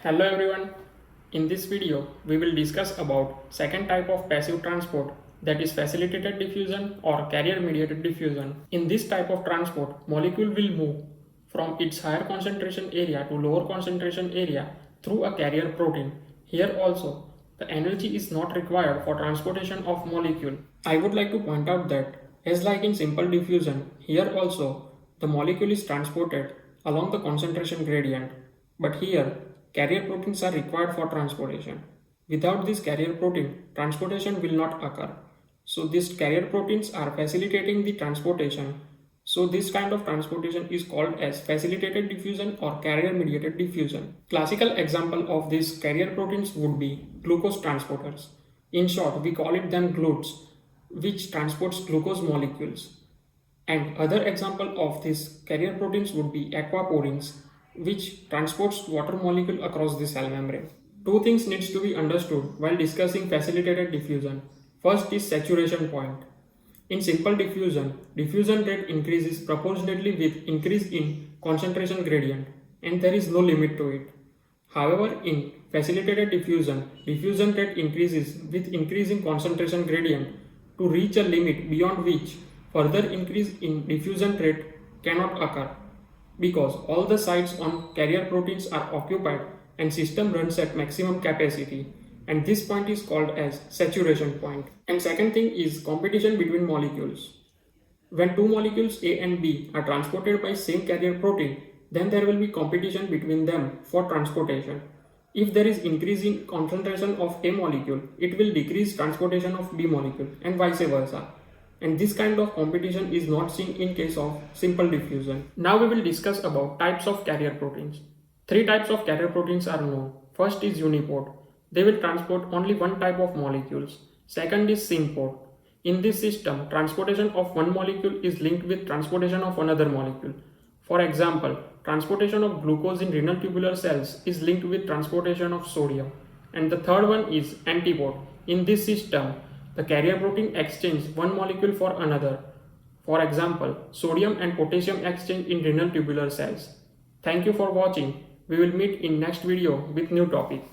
Hello everyone. In this video, we will discuss about second type of passive transport, that is facilitated diffusion or carrier mediated diffusion. In this type of transport, molecule will move from its higher concentration area to lower concentration area through a carrier protein. Here also, the energy is not required for transportation of molecule. I would like to point out that as like in simple diffusion, here also the molecule is transported along the concentration gradient, but here carrier proteins are required for transportation. Without this carrier protein, transportation will not occur. So these carrier proteins are facilitating the transportation. So this kind of transportation is called as facilitated diffusion or carrier mediated diffusion. Classical example of these carrier proteins would be glucose transporters. In short, we call it them GLUTs, which transports glucose molecules. And other example of these carrier proteins would be aquaporins, which transports water molecule across the cell membrane. Two things needs to be understood while discussing facilitated diffusion. First is saturation point. In simple diffusion, diffusion rate increases proportionately with increase in concentration gradient, and there is no limit to it. However, in facilitated diffusion, diffusion rate increases with increase in concentration gradient to reach a limit beyond which further increase in diffusion rate cannot occur, because all the sites on carrier proteins are occupied and system runs at maximum capacity, and this point is called as saturation point. And second thing is competition between molecules. When two molecules A and B are transported by same carrier protein, then there will be competition between them for transportation. If there is increase in concentration of A molecule, it will decrease transportation of B molecule and vice versa. And this kind of competition is not seen in case of simple diffusion. Now we will discuss about types of carrier proteins. Three types of carrier proteins are known. First is uniport. They will transport only one type of molecules. Second is symport. In this system, transportation of one molecule is linked with transportation of another molecule. For example, transportation of glucose in renal tubular cells is linked with transportation of sodium. And the third one is antiport. In this system, the carrier protein exchange one molecule for another. For example, sodium and potassium exchange in renal tubular cells. Thank you for watching. We will meet in next video with new topic.